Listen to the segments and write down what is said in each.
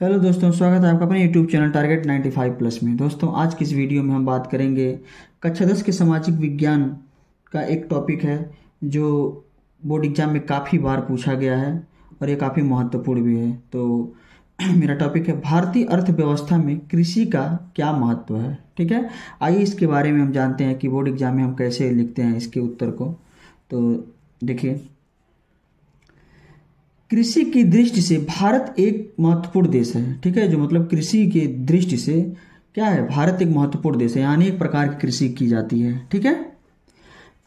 Hello दोस्तों, स्वागत है आपका अपने यूट्यूब चैनल टारगेट 95 प्लस में। दोस्तों, आज की इस वीडियो में हम बात करेंगे कक्षा 10 के सामाजिक विज्ञान का एक टॉपिक है जो बोर्ड एग्जाम में काफ़ी बार पूछा गया है और ये काफ़ी महत्वपूर्ण भी है। तो मेरा टॉपिक है भारतीय अर्थव्यवस्था में कृषि का क्या महत्व है। ठीक है, आइए इसके बारे में हम जानते हैं कि बोर्ड एग्जाम में हम कैसे लिखते हैं इसके उत्तर को। तो देखिए, कृषि की दृष्टि से भारत एक महत्वपूर्ण देश है। ठीक है, जो मतलब कृषि के दृष्टि से क्या है, भारत एक महत्वपूर्ण देश है, यानी एक प्रकार की कृषि की जाती है। ठीक है,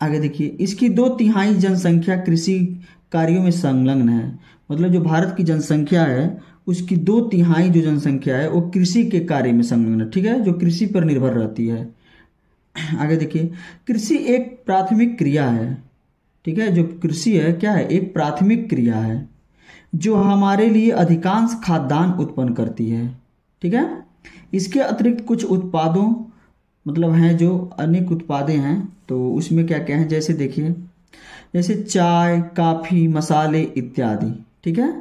आगे देखिए, इसकी 2/3 जनसंख्या कृषि कार्यों में संलग्न है। मतलब जो भारत की जनसंख्या है उसकी 2/3 जो जनसंख्या है वो कृषि के कार्य में संलग्न है। ठीक है, जो कृषि पर निर्भर रहती है। आगे देखिए, कृषि एक प्राथमिक क्रिया है। ठीक है, जो कृषि है क्या है, एक प्राथमिक क्रिया है जो हमारे लिए अधिकांश खाद्यान्न उत्पन्न करती है। ठीक है, इसके अतिरिक्त कुछ उत्पादों मतलब हैं, जो अनेक उत्पादें हैं। तो उसमें क्या क्या है, जैसे देखिए, जैसे चाय, काफ़ी, मसाले इत्यादि। ठीक है,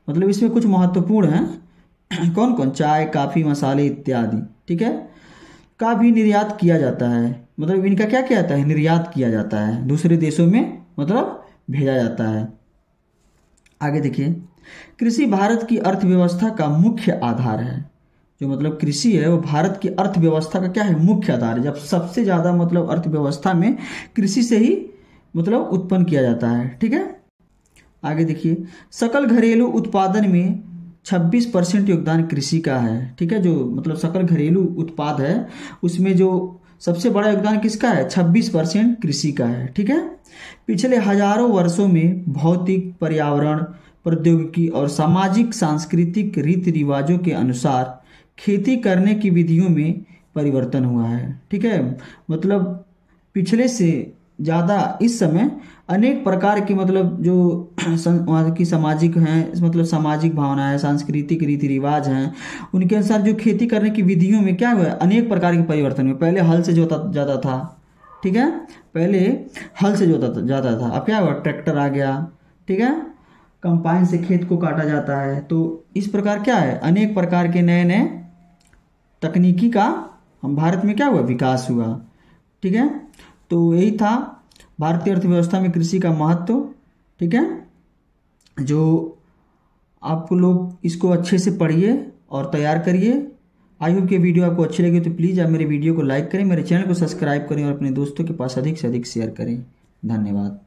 मतलब इसमें कुछ महत्वपूर्ण हैं कौन कौन, चाय, काफ़ी, मसाले इत्यादि। ठीक है, का भी निर्यात किया जाता है। मतलब इनका क्या किया जाता है, निर्यात किया जाता है, दूसरे देशों में मतलब भेजा जाता है। आगे देखिए, कृषि भारत की अर्थव्यवस्था का मुख्य आधार है। जो मतलब कृषि है वो भारत की अर्थव्यवस्था का क्या है, मुख्य आधार है। जब सबसे ज़्यादा मतलब अर्थव्यवस्था में कृषि से ही मतलब उत्पन्न किया जाता है। ठीक है, आगे देखिए, सकल घरेलू उत्पादन में 26% योगदान कृषि का है। ठीक है, जो मतलब सकल घरेलू उत्पाद है उसमें जो सबसे बड़ा योगदान किसका है, 26% कृषि का है। ठीक है, पिछले हजारों वर्षों में भौतिक, पर्यावरण, प्रौद्योगिकी और सामाजिक सांस्कृतिक रीति रिवाजों के अनुसार खेती करने की विधियों में परिवर्तन हुआ है। ठीक है, मतलब पिछले से ज़्यादा इस समय अनेक प्रकार की मतलब जो वहाँ की सामाजिक हैं, मतलब सामाजिक भावना है, सांस्कृतिक रीति रिवाज हैं, उनके अनुसार जो खेती करने की विधियों में क्या हुआ है, अनेक प्रकार के परिवर्तन हुए। पहले हल से जोता जाता था। ठीक है, पहले हल से जोता जाता था, अब क्या हुआ, ट्रैक्टर आ गया। ठीक है, कंपाइन से खेत को काटा जाता है। तो इस प्रकार क्या है, अनेक प्रकार के नए नए तकनीकी का हम भारत में क्या हुआ, विकास हुआ। ठीक है, तो यही था भारतीय अर्थव्यवस्था में कृषि का महत्व। ठीक है, जो आप लोग इसको अच्छे से पढ़िए और तैयार करिए। आई होप कि वीडियो आपको अच्छी लगी तो प्लीज़ आप मेरे वीडियो को लाइक करें, मेरे चैनल को सब्सक्राइब करें और अपने दोस्तों के पास अधिक से अधिक शेयर करें। धन्यवाद।